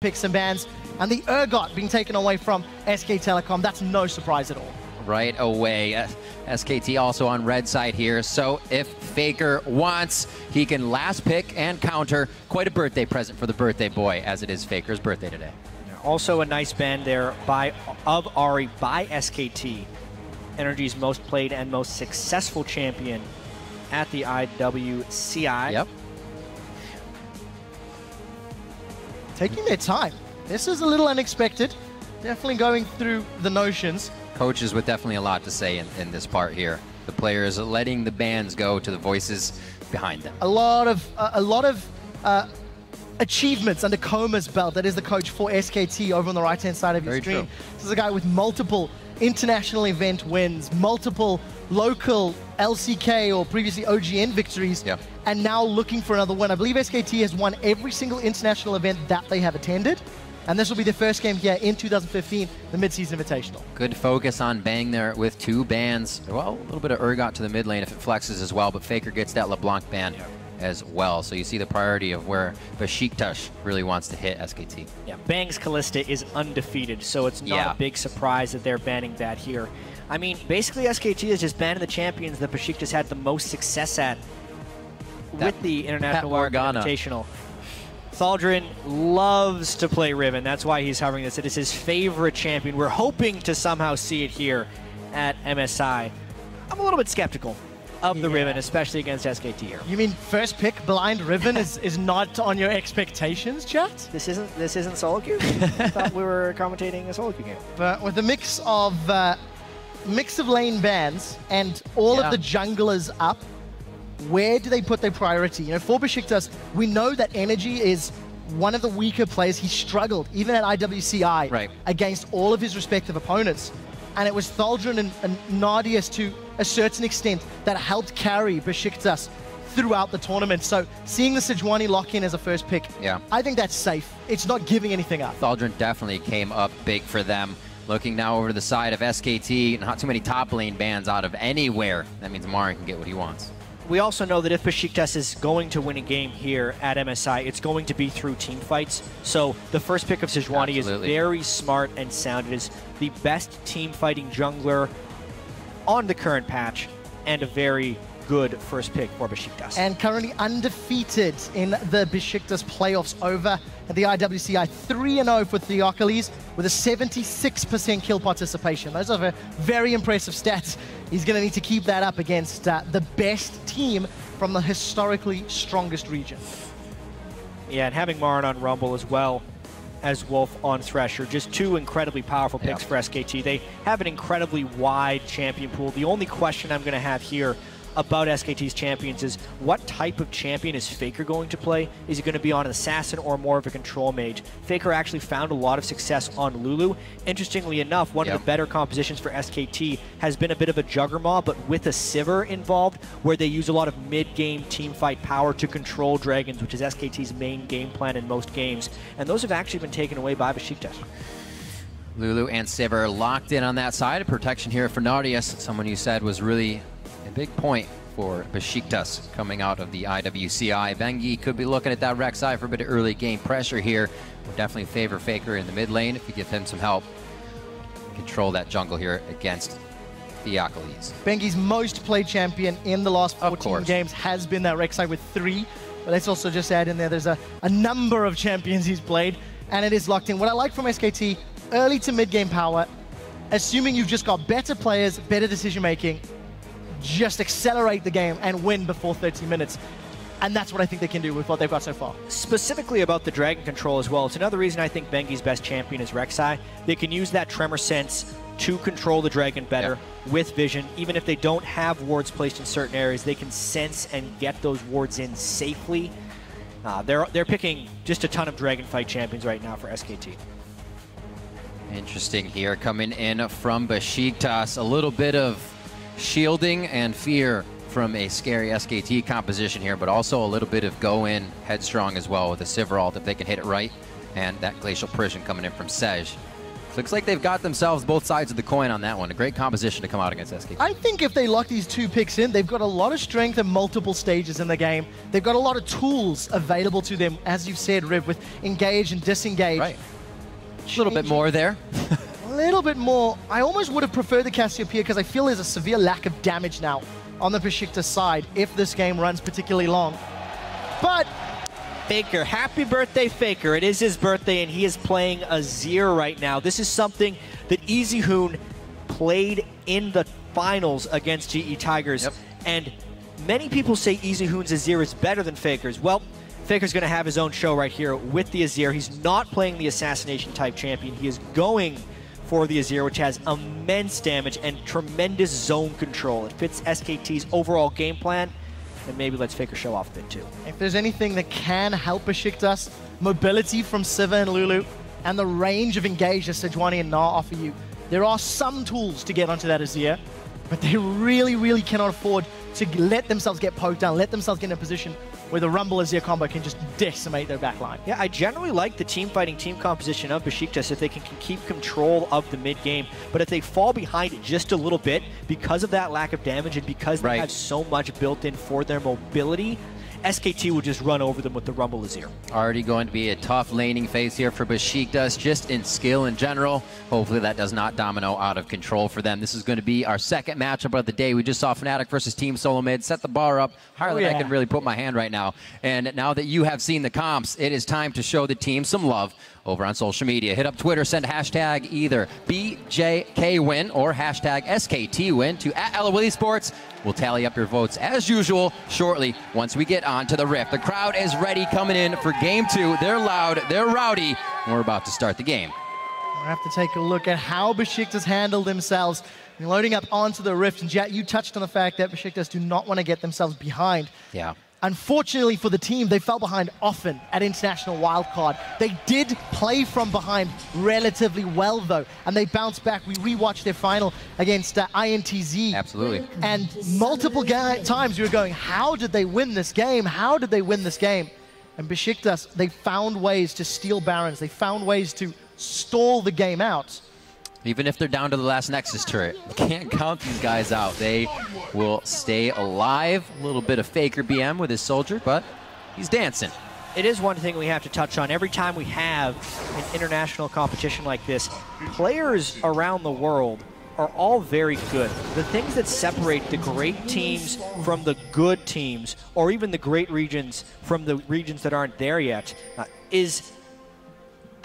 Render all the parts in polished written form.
picks and bans, and the Ergot being taken away from SK Telecom. That's no surprise at all. Right away. SKT also on red side here, so if Faker wants, he can last pick and counter. Quite a birthday present for the birthday boy, as it is Faker's birthday today. Also a nice ban there of Ari by SKT. Energy's most played and most successful champion at the IWCI. Yep. Taking their time. This is a little unexpected. Definitely going through the notions. Coaches with definitely a lot to say in this part here. The players letting the bands go to the voices behind them. A lot of achievements under Coma's belt. That is the coach for SKT over on the right-hand side of your screen. This is a guy with multiple international event wins, multiple local LCK or previously OGN victories, and now looking for another win. I believe SKT has won every single international event that they have attended, and this will be their first game here in 2015, the mid-season invitational. Good focus on Bang there with 2 bans. Well, a little bit of Ergot to the mid lane if it flexes as well, but Faker gets that LeBlanc ban as well. So you see the priority of where Besiktas really wants to hit SKT. Yeah, Bang's Callista is undefeated, so it's not a big surprise that they're banning that here. I mean, basically SKT is just banning the champions that Besiktas had the most success at with the International Invitational. Thaldrin loves to play Riven. That's why he's hovering this. It is his favorite champion. We're hoping to somehow see it here at MSI. I'm a little bit skeptical of the Riven, especially against SKT here. You mean first pick blind Riven is not on your expectations, chat? This isn't solo queue? I thought we were commentating a solo queue game. But with a mix of lane bans and all of the junglers up, where do they put their priority? You know, for Besiktas, we know that Energy is one of the weaker players. He struggled, even at IWCI, against all of his respective opponents. And it was Thaldrin and Nardius, to a certain extent, that helped carry Besiktas throughout the tournament. So seeing the Sejuani lock in as a first pick, I think that's safe. It's not giving anything up. Thaldrin definitely came up big for them. Looking now over to the side of SKT, not too many top lane bans out of anywhere. That means Marin can get what he wants. We also know that if Besiktas is going to win a game here at MSI, it's going to be through team fights. So the first pick of Sejuani is very smart and sound. It is the best team fighting jungler on the current patch, and a very good first pick for Besiktas. And currently undefeated in the Besiktas playoffs over at the IWCI, 3-0 for Theocles with a 76% kill participation. Those are very impressive stats. He's going to need to keep that up against the best team from the historically strongest region. Yeah, and having Marin on Rumble as well as Wolf on Thresher, just 2 incredibly powerful picks for SKT. They have an incredibly wide champion pool. The only question I'm going to have here about SKT's champions is, what type of champion is Faker going to play? Is he going to be on an assassin or more of a control mage? Faker actually found a lot of success on Lulu. Interestingly enough, one of the better compositions for SKT has been a bit of a Juggernaut, but with a Sivir involved, where they use a lot of mid-game teamfight power to control dragons, which is SKT's main game plan in most games. And those have actually been taken away by Besiktas. Lulu and Sivir locked in on that side. Protection here for Nardius, someone you said was really a big point for Besiktas coming out of the IWCI. Bengi could be looking at that Rek'Sai for a bit of early game pressure here. Would definitely favor Faker in the mid lane if you give him some help. Control that jungle here against Theocles. Bengi's most played champion in the last 14 games has been that Rek'Sai with 3. But let's also just add in there's a number of champions he's played, and it is locked in. What I like from SKT, early to mid game power, assuming you've just got better players, better decision making, just accelerate the game and win before 30 minutes. And that's what I think they can do with what they've got so far. Specifically about the dragon control as well, it's another reason I think Bengi's best champion is Rek'Sai. They can use that tremor sense to control the dragon better with vision. Even if they don't have wards placed in certain areas, they can sense and get those wards in safely. They're picking just a ton of dragon fight champions right now for SKT. Interesting here, coming in from Besiktas. A little bit of shielding and fear from a scary SKT composition here, but also a little bit of go in headstrong as well with a Sivir ult if they can hit it right, and that Glacial Prison coming in from Sej. Looks like they've got themselves both sides of the coin on that one. A great composition to come out against SKT. I think if they lock these 2 picks in, they've got a lot of strength at multiple stages in the game. They've got a lot of tools available to them, as you've said, Riv, with engage and disengage. Right. A little bit more there. A little bit more. I almost would have preferred the Cassiopeia because I feel there's a severe lack of damage now on the Besiktas side if this game runs particularly long. But Faker, happy birthday, Faker. It is his birthday, and he is playing Azir right now. This is something that EasyHoon played in the finals against GE Tigers. Yep. And many people say EasyHoon's Azir is better than Faker's. Well, Faker's going to have his own show right here with the Azir. He's not playing the assassination-type champion. He is going for the Azir, which has immense damage and tremendous zone control. It fits SKT's overall game plan. And maybe let's Faker show off a bit too. if there's anything that can help Besiktas, mobility from Siva and Lulu, and the range of engage that Sejuani and Na offer you, there are some tools to get onto that Azir, but they really, really cannot afford to let themselves get poked down, let themselves get in a position where the Rumble Azir combo can just decimate their backline. Yeah, I generally like the team-fighting team composition of Besiktas if they can keep control of the mid-game. But if they fall behind just a little bit because of that lack of damage and because they have so much built in for their mobility, SKT will just run over them with the Rumble Azir. Already going to be a tough laning phase here for Besiktas, just in skill in general. Hopefully that does not domino out of control for them. This is going to be our second matchup of the day. We just saw Fnatic versus Team Solo Mid. Set the bar up higher than I can really put my hand right now. And now that you have seen the comps, it is time to show the team some love over on social media. Hit up Twitter, send hashtag either BJKWin or hashtag SKTWin to @LOWillySports. We'll tally up your votes as usual shortly once we get on to the Rift. The crowd is ready coming in for game 2. They're loud, they're rowdy, and we're about to start the game. We'll have to take a look at how Besiktas handle themselves and loading up onto the Rift. And Jat, you touched on the fact that Besiktas do not want to get themselves behind. Yeah. Unfortunately for the team, they fell behind often at International Wildcard. They did play from behind relatively well, though, and they bounced back. We rewatched their final against INTZ. Absolutely. And multiple times we were going, how did they win this game? How did they win this game? And Besiktas, they found ways to steal Barons. They found ways to stall the game out. Even if they're down to the last Nexus turret, you can't count these guys out. They will stay alive. A little bit of Faker BM with his soldier, but he's dancing. It is one thing we have to touch on. Every time we have an international competition like this, players around the world are all very good. The things that separate the great teams from the good teams, or even the great regions from the regions that aren't there yet, is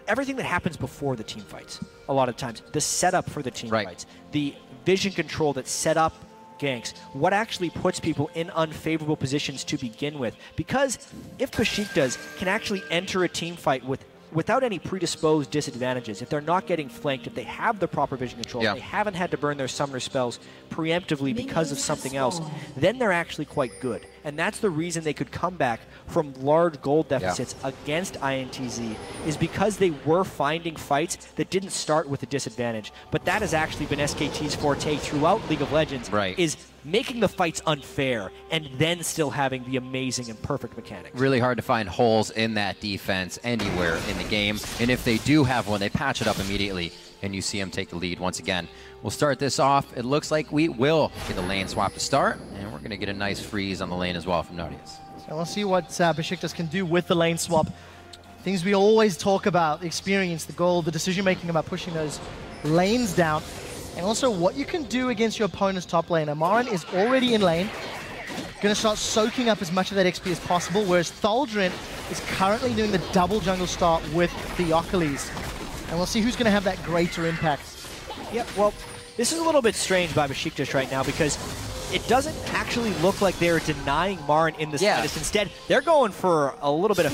everything that happens before the team fights. A lot of times, the setup for the team fights, the vision control that set up ganks, what actually puts people in unfavorable positions to begin with. Because if Besiktas can actually enter a team fight without any predisposed disadvantages, if they're not getting flanked, if they have the proper vision control, if they haven't had to burn their summoner spells preemptively because of something else, then they're actually quite good. And that's the reason they could come back from large gold deficits against INTZ, is because they were finding fights that didn't start with a disadvantage. But that has actually been SKT's forte throughout League of Legends, is making the fights unfair and then still having the amazing and perfect mechanics. Really hard to find holes in that defense anywhere in the game. And if they do have one, they patch it up immediately, and you see them take the lead once again. We'll start this off. It looks like we will get a lane swap to start, and we're going to get a nice freeze on the lane as well from Nautilus. So we'll see what Besiktas can do with the lane swap. Things we always talk about, the experience, the goal, the decision-making about pushing those lanes down, and also what you can do against your opponent's top lane. Amaran is already in lane, going to start soaking up as much of that XP as possible, whereas Thaldrin is currently doing the double jungle start with Theocles. And we'll see who's going to have that greater impact. Yeah, well, this is a little bit strange by Besiktas right now because it doesn't actually look like they're denying Marin in the slightest. Instead, they're going for a little bit of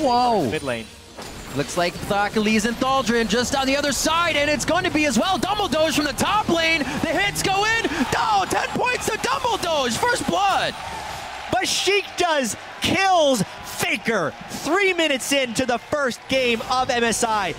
mid lane. Looks like Theocles and Thaldrin just on the other side, and it's going to be as well Dumbledoge from the top lane. The hits go in. Oh, 10 points to Dumbledoge. First blood. Besiktas kills Faker 3 minutes into the first game of MSI.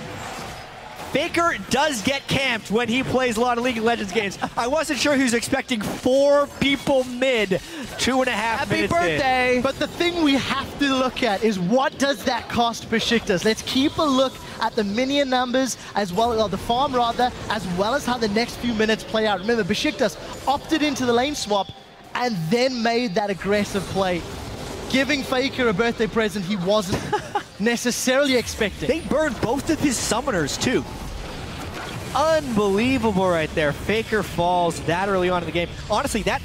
Faker does get camped when he plays a lot of League of Legends games. I wasn't sure he was expecting 4 people mid, 2.5 minutes Happy birthday! In. But the thing we have to look at is what does that cost Besiktas? Let's keep a look at the minion numbers, as well as the farm rather, as well as how the next few minutes play out. Remember, Besiktas opted into the lane swap and then made that aggressive play, giving Faker a birthday present he wasn't necessarily expecting. They burned both of his summoners too. Unbelievable right there. Faker falls that early on in the game. Honestly, that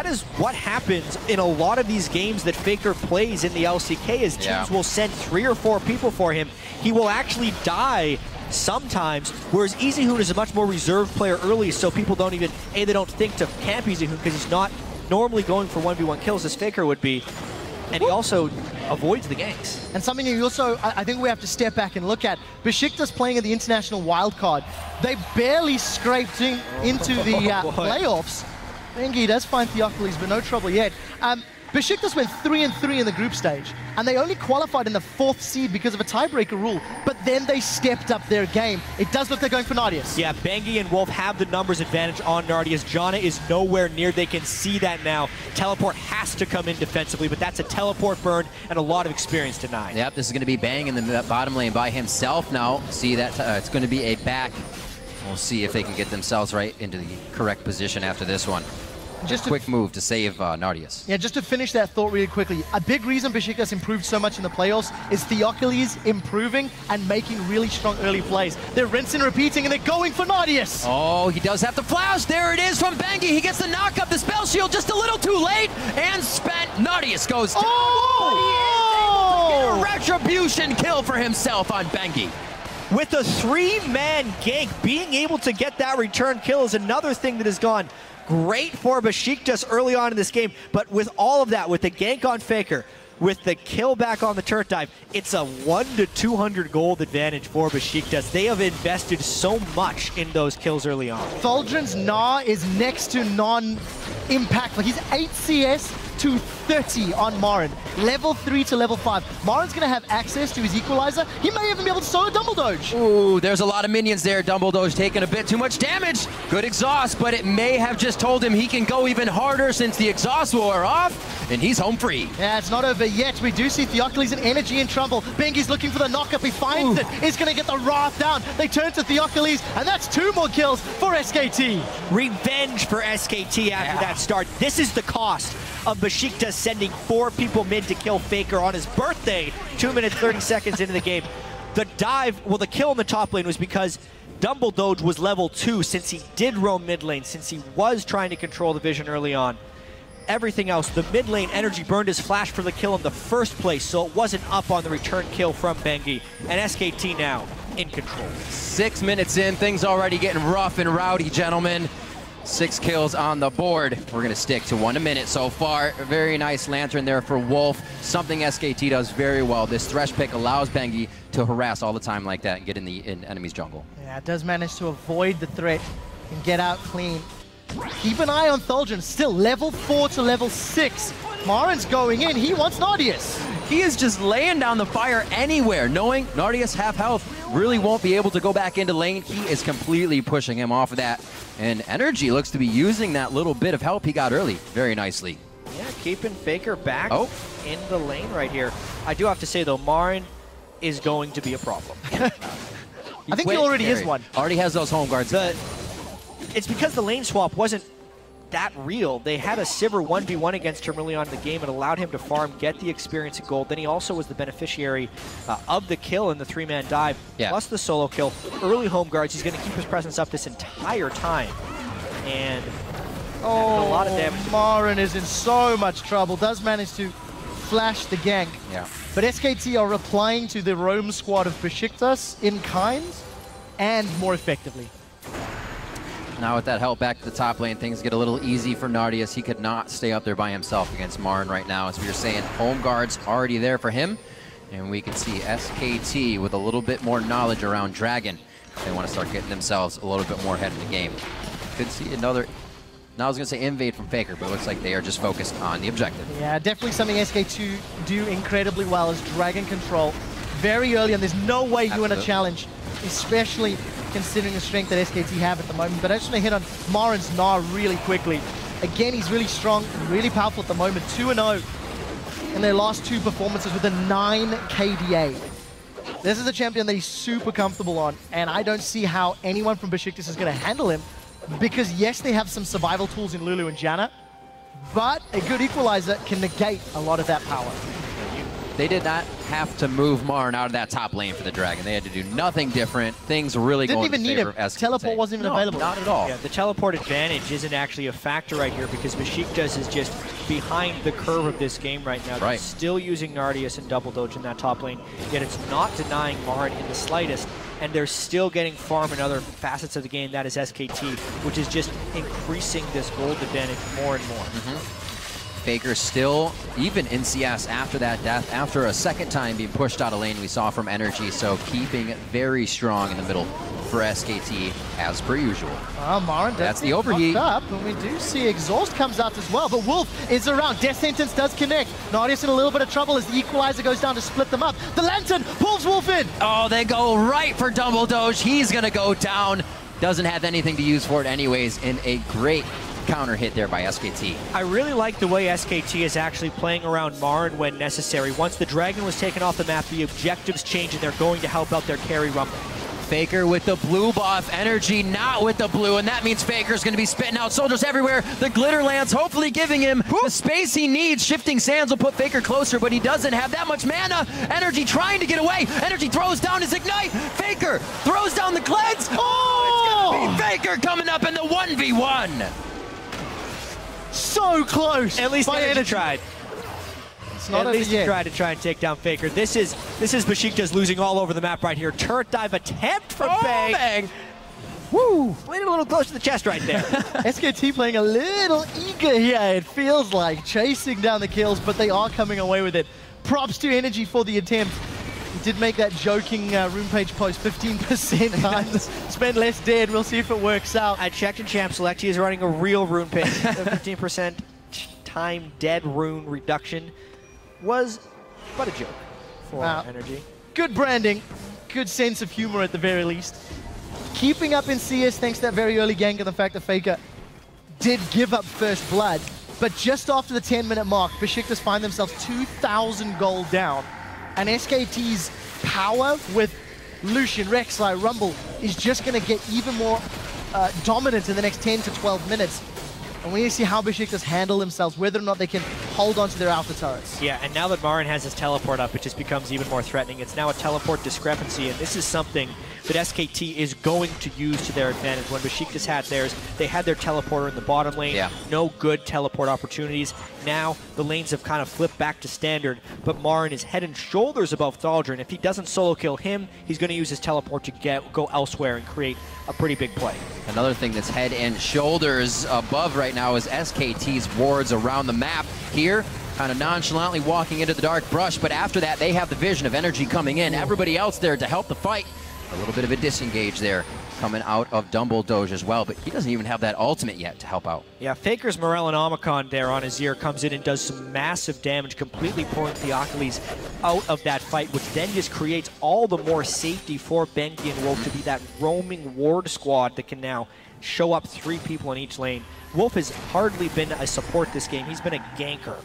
is what happens in a lot of these games that Faker plays in the LCK, is teams will send 3 or 4 people for him. He will actually die sometimes, whereas EasyHoon is a much more reserved player early, so people don't even, they don't think to camp EasyHoon because he's not normally going for 1v1 kills as Faker would be. And he also avoids the ganks. And something you also, I think we have to step back and look at, Besiktas playing in the international wildcard. They barely scraped into the playoffs. Bengi does find Theocles, but no trouble yet. Besiktas went 3-3 in the group stage, and they only qualified in the 4th seed because of a tiebreaker rule, but then they stepped up their game. It does look they're going for Nardius. Yeah, Bengi and Wolf have the numbers advantage on Nardius. Janna is nowhere near. They can see that now. Teleport has to come in defensively, but that's a teleport burn and a lot of experience denied. Yep, this is going to be Bang in the bottom lane by himself now. See that it's going to be a back. We'll see if they can get themselves right into the correct position after this one. Just a quick move to save Nardius. Yeah, just to finish that thought really quickly, a big reason Besiktas improved so much in the playoffs is Theocles improving and making really strong early plays. They're rinsing and repeating, and they're going for Nardius. Oh, he does have the flash. There it is from Bengi. He gets the knock up, the spell shield just a little too late, and spent. Nardius goes down. Oh! He is able to get a retribution kill for himself on Bengi. With a 3-man gank, being able to get that return kill is another thing that has gone great for Besiktas early on in this game. But with all of that, with the gank on Faker, with the kill back on the turret dive, it's a 1 to 200 gold advantage for Besiktas. They have invested so much in those kills early on. Fulgrin's Gnar is next to non-impact. Like, he's 8 CS to 30 on Marin. Level 3 to level 5. Marin's going to have access to his equalizer. He may even be able to solo Dumble Doge. Ooh, there's a lot of minions there. Dumble Doge taking a bit too much damage. Good exhaust, but it may have just told him he can go even harder since the exhaust wore off, and he's home free. Yeah, it's not over yet. We do see Theocles and Energy in trouble. Bengi's looking for the knock-up. He finds it. He's going to get the Wrath down. They turn to Theocles, and that's 2 more kills for SKT. Revenge for SKT after that start. This is the cost of Besiktas sending 4 people mid to kill Faker on his birthday, 2 minutes 30 seconds into the game. The dive, well, the kill in the top lane was because Dumble Doge was level 2 since he did roam mid lane, since he was trying to control the vision early on. Everything else, the mid lane Energy burned his flash for the kill in the first place, so it wasn't up on the return kill from Bengi. And SKT now in control. 6 minutes in, things already getting rough and rowdy, gentlemen. 6 kills on the board. We're going to stick to 1 a minute so far. A very nice lantern there for Wolf. Something SKT does very well. This Thresh pick allows Bengi to harass all the time like that and get in the enemy's jungle. Yeah, it does manage to avoid the threat and get out clean. Keep an eye on Fulgrin, still level 4 to level 6. Marin's going in, he wants Nardius. He is just laying down the fire anywhere, knowing Nardius half health really won't be able to go back into lane. He is completely pushing him off of that. And Energy looks to be using that little bit of help he got early very nicely. Yeah, keeping Faker back in the lane right here. I do have to say, though, Marin is going to be a problem. I think he already is one. Already has those home guards. It's because the lane swap wasn't that real. They had a Sivir 1v1 against him early on in the game and allowed him to farm, get the experience and gold. Then he also was the beneficiary of the kill in the 3-man dive, plus the solo kill. Early home guards, he's going to keep his presence up this entire time. And a lot of damage. Marin is in so much trouble. Does manage to flash the gank. Yeah. But SKT are replying to the roam squad of Besiktas in kind and more effectively. Now with that help back to the top lane, things get a little easy for Nardius. He could not stay up there by himself against Marin right now. As we were saying, home guards already there for him. And we can see SKT with a little bit more knowledge around Dragon. They want to start getting themselves a little bit more ahead of the game. Could see another, now I was going to say invade from Faker, but it looks like they are just focused on the objective. Yeah, definitely something SK2 do incredibly well is Dragon control. Very early, and there's no way you win a challenge, especially considering the strength that SKT have at the moment. But I just want to hit on Marin's Gnar really quickly. Again, he's really strong, really powerful at the moment. 2-0 in their last 2 performances with a 9 KDA. This is a champion that he's super comfortable on, and I don't see how anyone from Besiktas is going to handle him, because yes, they have some survival tools in Lulu and Janna, but a good equalizer can negate a lot of that power. They did not have to move Marn out of that top lane for the Dragon. They had to do nothing different. Things really Didn't going even in need favor him. of SKT. Teleport wasn't even available. Not at all. Yeah, the teleport advantage isn't actually a factor right here because Besiktas is just behind the curve of this game right now. They're still using Nardius and Double Doge in that top lane, yet it's not denying Marn in the slightest, and they're still getting farm in other facets of the game. That is SKT, which is just increasing this gold advantage more and more. Faker still even in CS after that death, after a second time being pushed out of lane we saw from Energy, so keeping very strong in the middle for SKT as per usual. Marin, that's the overheat. Up, and we do see Exhaust comes out as well, but Wolf is around. Death Sentence does connect. Nardius in a little bit of trouble as the equalizer goes down to split them up. The Lantern pulls Wolf in. Oh, they go right for Double Doge. He's gonna go down. Doesn't have anything to use for it anyways, in a great counter hit there by SKT. I really like the way SKT is actually playing around Marn when necessary. Once the Dragon was taken off the map, the objectives change and they're going to help out their carry Rumble. Faker with the blue buff, Energy not with the blue, and that means Faker's going to be spitting out soldiers everywhere. The Glitter Lance hopefully giving him the space he needs. Shifting Sands will put Faker closer, but he doesn't have that much mana. Energy trying to get away. Energy throws down his Ignite. Faker throws down the Cleanse. Oh! It's going to be Faker coming up in the 1v1. So close. At least Energy tried. At least he tried to try and take down Faker. This is Besiktas losing all over the map right here. Turret dive attempt from Bang. Woo! Played a little close to the chest right there. SKT playing a little eager here, it feels like, chasing down the kills, but they are coming away with it. Props to Energy for the attempt. He did make that joking room page post, 15% times. Spend less dead, we'll see if it works out. I checked in Champ Select, he is running a real rune page. 15% time dead rune reduction was but a joke for Energy. Good branding, good sense of humor at the very least. Keeping up in CS thanks to that very early gank and the fact that Faker did give up first blood. But just after the 10-minute mark, Besiktas find themselves 2,000 gold down. And SKT's power with Lucian, Rek'Sai, Rumble is just going to get even more dominant in the next 10 to 12 minutes. And we need to see how Besiktas handle themselves, whether or not they can hold on to their alpha turrets. Yeah, and now that Marin has his teleport up, it just becomes even more threatening. It's now a teleport discrepancy, and this is something that SKT is going to use to their advantage. When Besiktas had theirs, they had their teleporter in the bottom lane. Yeah. No good teleport opportunities. Now, the lanes have kind of flipped back to standard, but Marin is head and shoulders above Thaldr, and if he doesn't solo kill him, he's going to use his teleport to go elsewhere and create a pretty big play. Another thing that's head and shoulders above right now is SKT's wards around the map here. Kind of nonchalantly walking into the dark brush, but after that they have the vision of Energy coming in. Everybody else there to help the fight. A little bit of a disengage there coming out of Double Doge as well, but he doesn't even have that ultimate yet to help out. Yeah, Faker's Morellonomicon there on his ear comes in and does some massive damage, completely pulling Theocles out of that fight, which then just creates all the more safety for Bengi and Wolf to be that roaming ward squad that can now show up 3 people in each lane. Wolf has hardly been a support this game. He's been a ganker.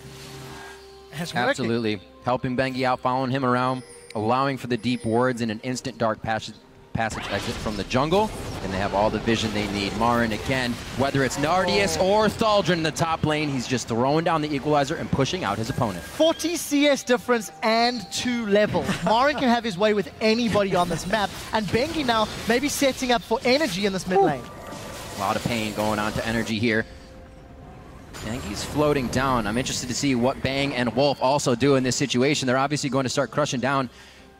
Absolutely. Helping Bengi out, following him around, allowing for the deep wards and an instant dark passage exit from the jungle, and they have all the vision they need. Marin again, whether it's Nardius or Thaldr in the top lane, he's just throwing down the equalizer and pushing out his opponent. 40 CS difference and 2 levels. Marin can have his way with anybody on this map, and Bengi now maybe setting up for Energy in this mid lane. A lot of pain going on to Energy here. Bengi's floating down. I'm interested to see what Bang and Wolf also do in this situation. They're obviously going to start crushing down,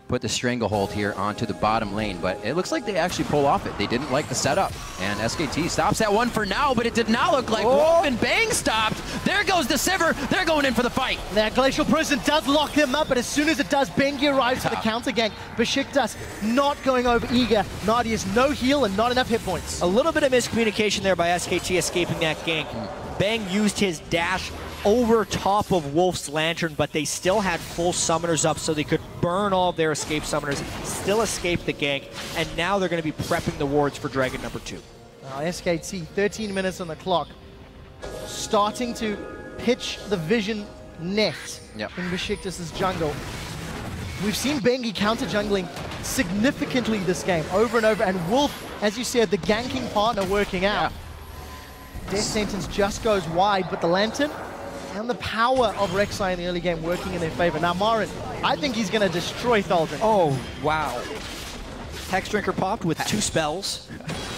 put the stranglehold here onto the bottom lane, but it looks like they actually pull off it. They didn't like the setup, and SKT stops that one for now, but it did not look like Wolf and Bang stopped. There goes the Sivir. They're going in for the fight. That Glacial Prison does lock him up, but as soon as it does, Bengi arrives for the counter gank. Besiktas not going over eager. Nardius no heal and not enough hit points. A little bit of miscommunication there by SKT escaping that gank. Bang used his dash over top of Wolf's Lantern, but they still had full summoners up so they could burn all of their escape summoners, still escape the gank, and now they're going to be prepping the wards for Dragon number 2. Now SKT, 13 minutes on the clock, starting to pitch the vision net in Besiktas' jungle. We've seen Bengi counter jungling significantly this game, over and over. And Wolf, as you said, the ganking partner working out. Death Sentence just goes wide, but the Lantern and the power of Rek'Sai in the early game working in their favor. Now, Marin, I think he's going to destroy Thaldren. Oh, wow. Hex Drinker popped with 2 spells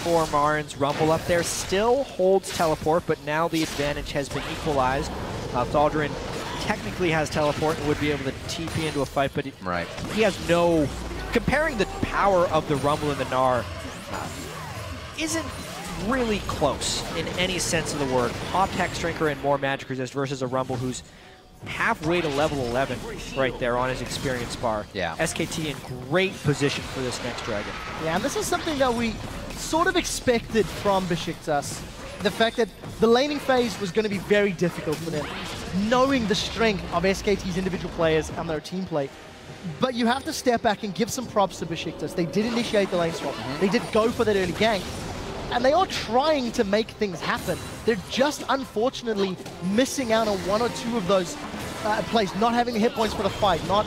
for Marin's Rumble up there. Still holds teleport, but now the advantage has been equalized. Thaldren technically has teleport and would be able to TP into a fight, but he has no... Comparing the power of the Rumble and the Gnar isn't really close in any sense of the word. Popped Hex Drinker and more magic resist versus a Rumble who's halfway to level 11 right there on his experience bar. Yeah. SKT in great position for this next Dragon. Yeah, and this is something that we sort of expected from Besiktas. The fact that the laning phase was going to be very difficult for them, knowing the strength of SKT's individual players and their team play. But you have to step back and give some props to Besiktas. They did initiate the lane swap. They did go for that early gank. And they are trying to make things happen. They're just unfortunately missing out on 1 or 2 of those plays, not having the hit points for the fight, not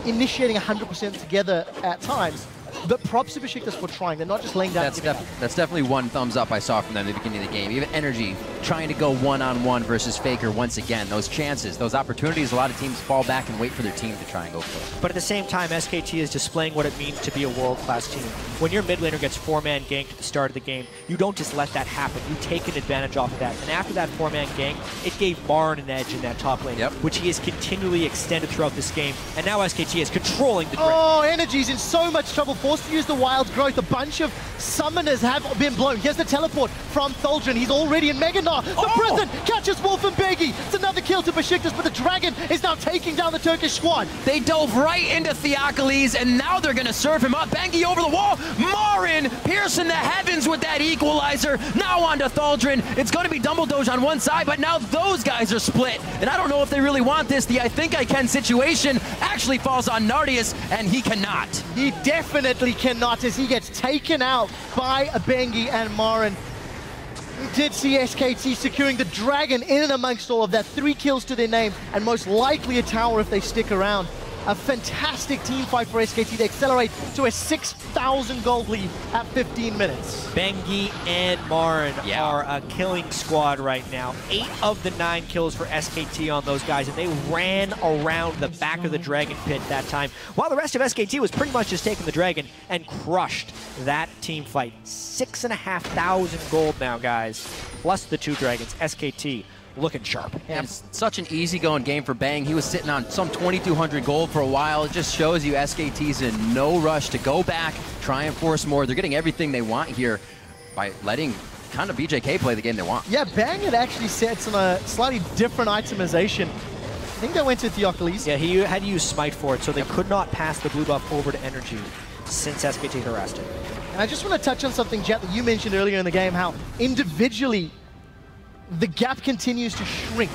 initiating 100% together at times. But props to Besiktas for trying. They're not just laying down. That's definitely one thumbs up I saw from them at the beginning of the game. Even Energy trying to go one-on-one versus Faker once again. Those chances, those opportunities, a lot of teams fall back and wait for their team to try and go for it. But at the same time, SKT is displaying what it means to be a world-class team. When your mid laner gets 4-man ganked at the start of the game, you don't just let that happen. You take an advantage off of that. And after that 4-man gank, it gave Marin an edge in that top lane, which he has continually extended throughout this game. And now SKT is controlling the Dragon. Oh, Energy's in so much trouble, forced to use the wild growth. A bunch of summoners have been blown. Here's the teleport from Thaldren. He's already in Mega Gnar. The prison catches Wolf and Beggy. It's another kill to Besiktas, but the Dragon is now taking down the Turkish squad. They dove right into Theocles, and now they're going to serve him up. Bengi over the wall. Marin piercing the heavens with that equalizer. Now on to Thaldren. It's going to be Dumble Doge on one side, but now those guys are split. And I don't know if they really want this. The I think I can situation actually falls on Nardius, and he cannot. He definitely cannot, as he gets taken out by Bengi and Marin. We did see SKT securing the Dragon in and amongst all of that. 3 kills to their name, and most likely a tower if they stick around. A fantastic team fight for SKT. They accelerate to a 6,000 gold lead at 15 minutes. Bengi and Marin are a killing squad right now. 8 of the 9 kills for SKT on those guys, and they ran around the back of the Dragon pit that time, while the rest of SKT was pretty much just taking the Dragon and crushed that team fight. 6,500 gold now, guys, plus the 2 Dragons. SKT looking sharp. And it's such an easygoing game for Bang. He was sitting on some 2,200 gold for a while. It just shows you SKT's in no rush to go back, try and force more. They're getting everything they want here by letting kind of BJK play the game they want. Yeah, Bang had actually set some slightly different itemization. I think they went to Theocles. Yeah, he had to use Smite for it, so they could not pass the blue buff over to Energy since SKT harassed it. And I just want to touch on something, Jet, that you mentioned earlier in the game, how individually the gap continues to shrink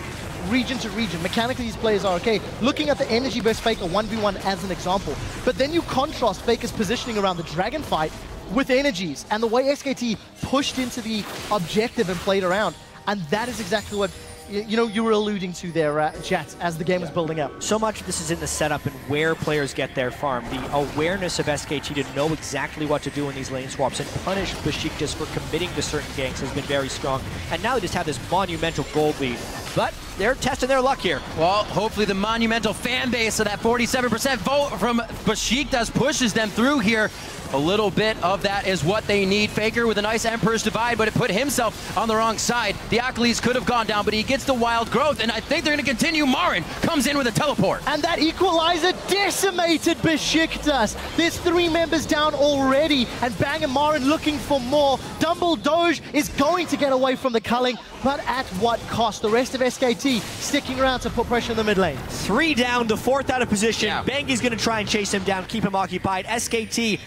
region to region. Mechanically, these players are okay. Looking at the Energy versus Faker 1v1 as an example. But then you contrast Faker's positioning around the Dragon fight with Energy's and the way SKT pushed into the objective and played around. And that is exactly what you were alluding to there, Jet, as the game was building up. So much of this is in the setup and where players get their farm. The awareness of SKT to know exactly what to do in these lane swaps and punish Besiktas for committing to certain ganks has been very strong. And now they just have this monumental gold lead. But they're testing their luck here. Well, hopefully the monumental fan base of that 47% vote from Besiktas pushes them through here. A little bit of that is what they need. Faker with a nice Emperor's Divide, but it put himself on the wrong side. Theocles could have gone down, but he gets the wild growth, and I think they're going to continue. Marin comes in with a teleport. And that equalizer decimated Besiktas. There's 3 members down already, and Bang and Marin looking for more. Dumble Doge is going to get away from the culling, but at what cost? The rest of SKT sticking around to put pressure in the mid lane. 3 down, the 4th out of position. Bengi's going to try and chase him down, keep him occupied. SKT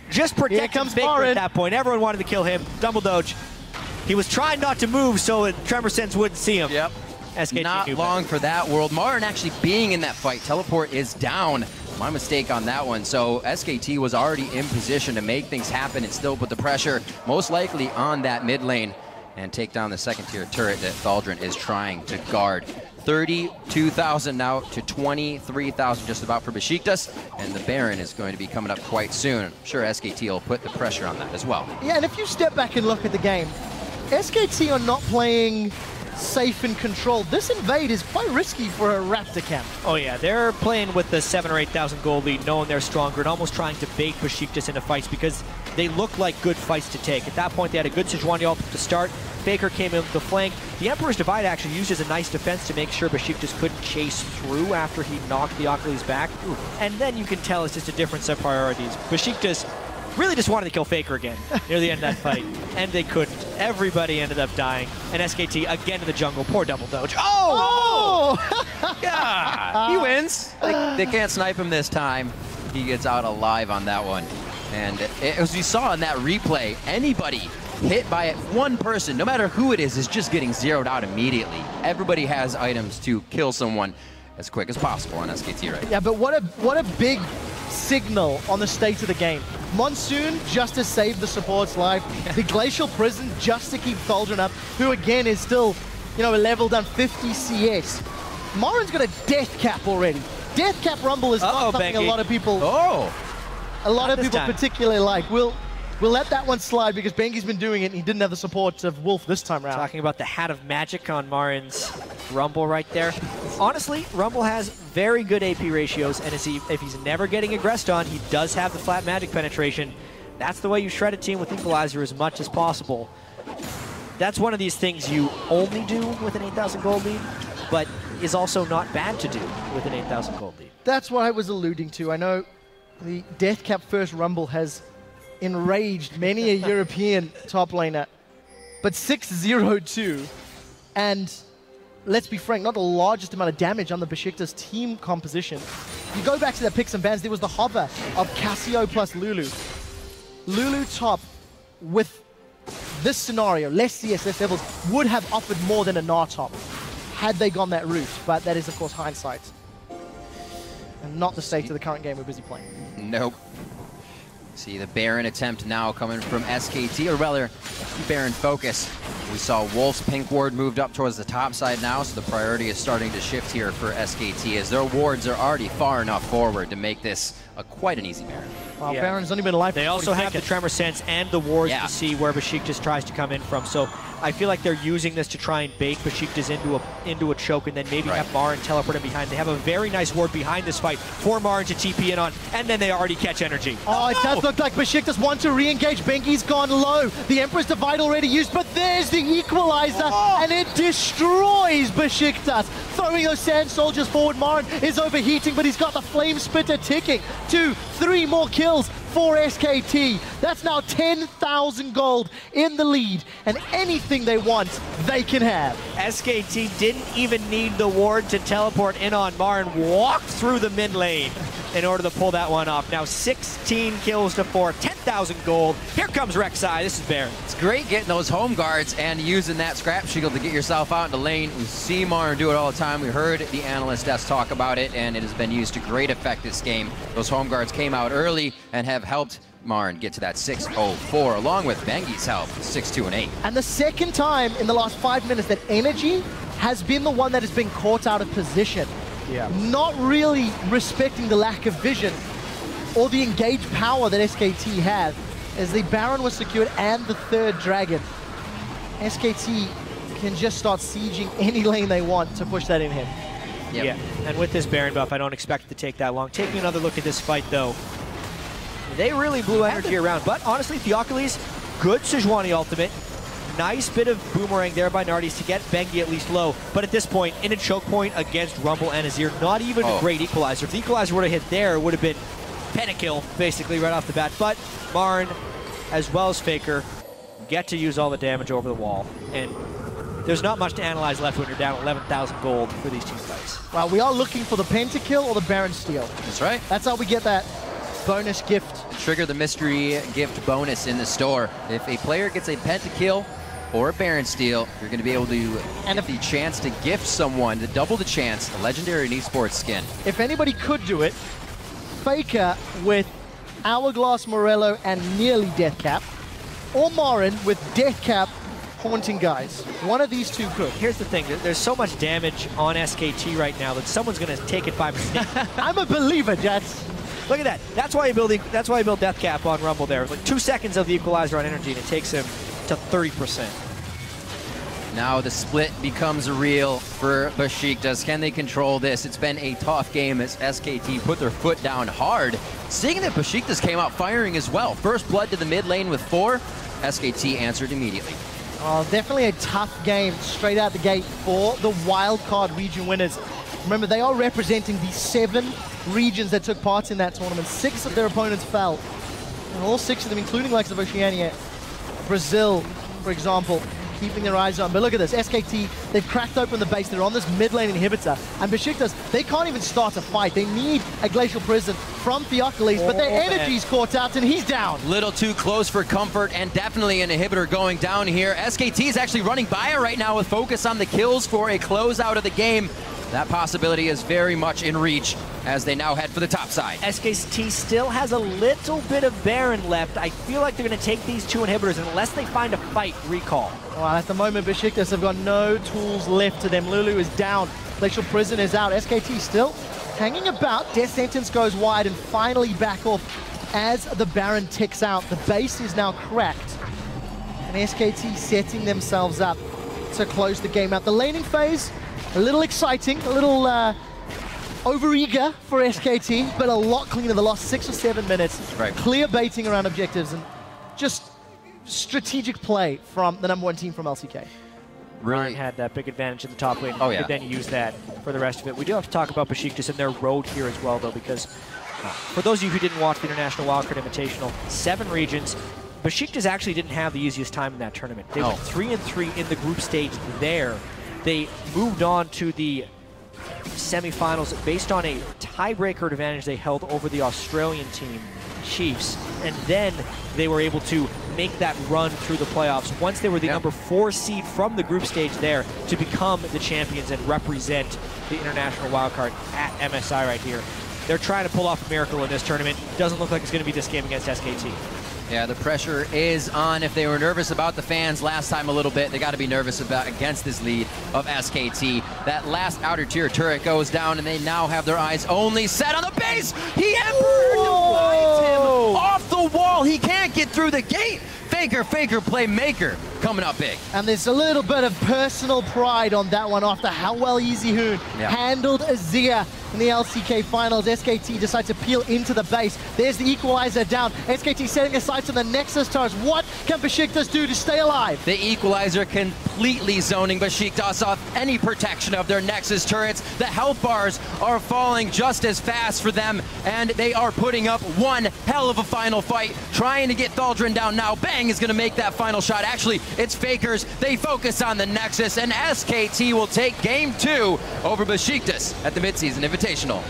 just protecting Faker at that point. Everyone wanted to kill him. Dumble Doge. He was trying not to move so Tremor Sense wouldn't see him. Yep. SKT not long for that world. Marin actually being in that fight. Teleport is down. My mistake on that one. So SKT was already in position to make things happen and still put the pressure most likely on that mid lane and take down the second tier turret that Thaldren is trying to guard. 32,000 now to 23,000 just about for Besiktas, and the Baron is going to be coming up quite soon. I'm sure SKT will put the pressure on that as well. Yeah, and if you step back and look at the game, SKT are not playing safe and controlled. This invade is quite risky for a Raptor camp. Oh yeah, they're playing with the 7,000 or 8,000 gold lead, knowing they're stronger and almost trying to bait Besiktas into fights because they look like good fights to take. At that point, they had a good Sejuani ult to start. Faker came in with the flank. The Emperor's Divide actually used as a nice defense to make sure Besiktas couldn't chase through after he knocked the Achilles back. And then you can tell it's just a difference of priorities. Besiktas really just wanted to kill Faker again near the end of that fight, and they couldn't. Everybody ended up dying, and SKT again in the jungle. Poor double doge. Oh! Yeah, he wins. They can't snipe him this time. He gets out alive on that one. And as we saw in that replay, anybody hit by it, one person, no matter who it is just getting zeroed out immediately. Everybody has items to kill someone as quick as possible on SKT, right? Yeah, but what a big signal on the state of the game. Monsoon just to save the support's life. The Glacial Prison just to keep Thaldron up, who again is still, you know, a level down 50 CS. Morin's got a death cap already. Death cap Rumble is not something Bengi. a lot of people particularly like. We'll let that one slide because Bengi's been doing it and he didn't have the support of Wolf this time around. Talking about the hat of magic on Marin's Rumble right there. Honestly, Rumble has very good AP ratios, and if he's never getting aggressed on, he does have the flat magic penetration. That's the way you shred a team with Equalizer as much as possible. That's one of these things you only do with an 8,000 gold lead, but is also not bad to do with an 8,000 gold lead. That's what I was alluding to. I know the Death Cap first Rumble has enraged many a European top laner, but 6-0-2, and let's be frank, not the largest amount of damage on the Besiktas team composition. You go back to their picks and bans, there was the hover of Cassio plus Lulu. Lulu top with this scenario, less CSS levels, would have offered more than a Gnar top had they gone that route, but that is of course hindsight. And not the state of the current game we're busy playing. Nope. See the Baron attempt now coming from SKT, or rather, Baron focus. We saw Wolf's pink ward moved up towards the top side now, so the priority is starting to shift here for SKT as their wards are already far enough forward to make this quite an easy Baron. Well, Baron's only been alive for 40 They also have seconds. the Tremor Sense and the wards to see where Besiktas tries to come in from. So I feel like they're using this to try and bait Besiktas into a choke and then maybe have Marin teleport him behind. They have a very nice ward behind this fight for Marin to TP in on, and then they already catch energy. Oh, it does look like Besiktas want to re-engage. Bengi's gone low. The Emperor's Divide already used, but there's the Equalizer, and it destroys Besiktas. Throwing those Sand Soldiers forward. Marin is overheating, but he's got the Flame Spitter ticking. 2, 3 more kills for SKT. That's now 10,000 gold in the lead, and anything they want, they can have. SKT didn't even need the ward to teleport in on Marin, walked through the mid lane in order to pull that one off. Now 16 kills to 4, 10,000 gold. Here comes Rek'Sai, this is Baron. It's great getting those home guards and using that scrap shield to get yourself out in the lane. We see Marin do it all the time. We heard the analyst desk talk about it, and it has been used to great effect this game. Those home guards came out early and have helped Marin get to that 6-0-4, along with Bengi's help, 6-2 and 8. And the second time in the last 5 minutes that Energy has been the one that has been caught out of position. Yeah. Not really respecting the lack of vision or the engaged power that SKT have, as the Baron was secured and the third dragon. SKT can just start sieging any lane they want to push that in him. Yep. Yeah, and with this Baron buff, I don't expect it to take that long. Taking another look at this fight, though, they really blew energy around. But honestly, Theocles, good Sejuani ultimate. Nice bit of boomerang there by Nardes to get Bengi at least low. But at this point, in a choke point against Rumble and Azir, not even a great equalizer. If the equalizer would have hit there, it would have been pentakill, basically, right off the bat. But Marin, as well as Faker, get to use all the damage over the wall. And there's not much to analyze left when you're down 11,000 gold for these team fights. Well, we are looking for the pentakill or the Baron steal. That's right. That's how we get that bonus gift. Trigger the mystery gift bonus in the store. If a player gets a pentakill or a Baron steal, you're going to be able to have the chance to gift someone, to double the chance, a legendary and esports skin. If anybody could do it, Faker with Hourglass Morello and nearly Death Cap, or Marin with Death Cap haunting guys. One of these two could. Here's the thing. There's so much damage on SKT right now that someone's going to take it by mistake. I'm a believer, Jets. Look at that. That's why you build Death Cap on Rumble there. It's like 2 seconds of the equalizer on energy, and it takes him to 30%. Now the split becomes real for Besiktas. Can they control this? It's been a tough game as SKT put their foot down hard. Seeing that Besiktas came out firing as well. First blood to the mid lane with 4. SKT answered immediately. Oh, definitely a tough game straight out the gate for the wildcard region winners. Remember, they are representing the 7 regions that took part in that tournament. 6 of their opponents fell. And all 6 of them, including likes of Oceania, Brazil, for example, keeping their eyes on. But look at this, SKT, they've cracked open the base. They're on this mid lane inhibitor. And Besiktas, they can't even start a fight. They need a Glacial Prison from Theocles, but their energy's caught out and he's down. Little too close for comfort, and definitely an inhibitor going down here. SKT is actually running by it right now with focus on the kills for a closeout of the game. That possibility is very much in reach as they now head for the top side. SKT still has a little bit of Baron left. I feel like they're going to take these 2 inhibitors unless they find a fight recall. Well, at the moment, Besiktas have got no tools left to them. Lulu is down. Glacial Prison is out. SKT still hanging about. Death Sentence goes wide and finally back off as the Baron ticks out. The base is now cracked. And SKT setting themselves up to close the game out. The laning phase, a little exciting, a little over-eager for SKT, but a lot cleaner the last 6 or 7 minutes. Right. Clear baiting around objectives and just strategic play from the #1 team from LCK. Ryan had that big advantage in the top lane. Oh, yeah. Could then use that for the rest of it. We do have to talk about Besiktas and their road here as well, though, because for those of you who didn't watch the International Wildcard Invitational, 7 regions, Besiktas actually didn't have the easiest time in that tournament. They went 3-3 in the group stage there. They moved on to the semifinals based on a tiebreaker advantage they held over the Australian team, Chiefs, and then they were able to make that run through the playoffs once they were the number 4 seed from the group stage there to become the champions and represent the international wildcard at MSI right here. They're trying to pull off a miracle in this tournament. Doesn't look like it's going to be this game against SKT. Yeah, the pressure is on. If they were nervous about the fans last time a little bit, they got to be nervous about against this lead of SKT. That last outer tier turret goes down, and they now have their eyes only set on the base. He Emperor divides him off the wall. He can't get through the gate. Faker, playmaker coming up big. And there's a little bit of personal pride on that one after how well Easy Hoon handled Azir in the LCK finals. SKT decides to peel into the base. There's the equalizer down. SKT setting aside to the Nexus turrets. What can Besiktas do to stay alive? The equalizer completely zoning Besiktas off any protection of their Nexus turrets. The health bars are falling just as fast for them, and they are putting up one hell of a final fight, trying to get Thaldrun down now. Bang is going to make that final shot. Actually, it's Fakers. They focus on the Nexus, and SKT will take game 2 over Besiktas at the midseason Invitational.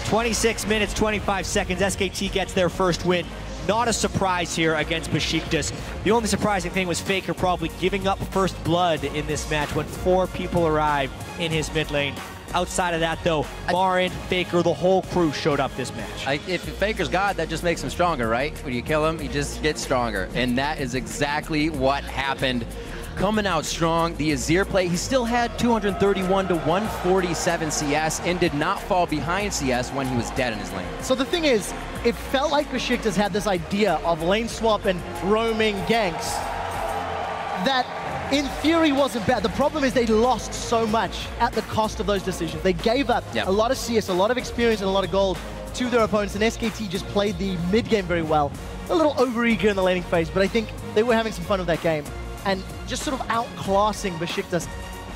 26 minutes, 25 seconds. SKT gets their first win. Not a surprise here against Besiktas. The only surprising thing was Faker probably giving up first blood in this match when 4 people arrived in his mid lane. Outside of that, though, Marin, Faker, the whole crew showed up this match. If Faker's God, that just makes him stronger, right? When you kill him, he just gets stronger. And that is exactly what happened. Coming out strong, the Azir play, he still had 231 to 147 CS and did not fall behind CS when he was dead in his lane. So the thing is, it felt like Besiktas had this idea of lane swap and roaming ganks that in theory wasn't bad. The problem is they lost so much at the cost of those decisions. They gave up a lot of CS, a lot of experience, and a lot of gold to their opponents, and SKT just played the mid game very well. A little over-eager in the laning phase, but I think they were having some fun with that game and just sort of outclassing Besiktas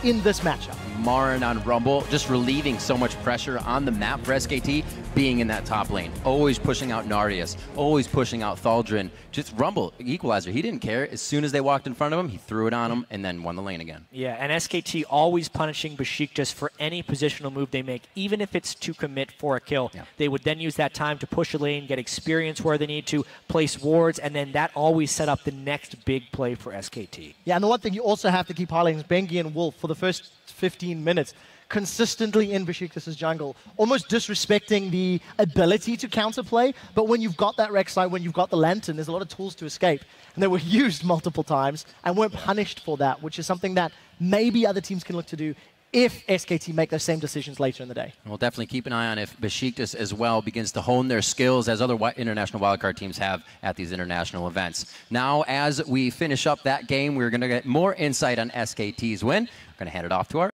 in this matchup. Marin on Rumble, just relieving so much pressure on the map for SKT, being in that top lane. Always pushing out Nardius, always pushing out Thaldrun. Just Rumble, equalizer, he didn't care. As soon as they walked in front of him, he threw it on him and then won the lane again. Yeah, and SKT always punishing Besiktas for any positional move they make, even if it's to commit for a kill. Yeah. They would then use that time to push a lane, get experience where they need to, place wards, and then that always set up the next big play for SKT. Yeah, and the one thing you also have to keep highlighting is Bengi and Wolf for the first 15 minutes. consistently in Besiktas' jungle, almost disrespecting the ability to counterplay. But when you've got that Rek'Sai, when you've got the Lantern, there's a lot of tools to escape. And they were used multiple times and weren't punished for that, which is something that maybe other teams can look to do if SKT make those same decisions later in the day. We'll definitely keep an eye on if Besiktas as well begins to hone their skills as other international wildcard teams have at these international events. Now, as we finish up that game, we're going to get more insight on SKT's win. We're going to hand it off to our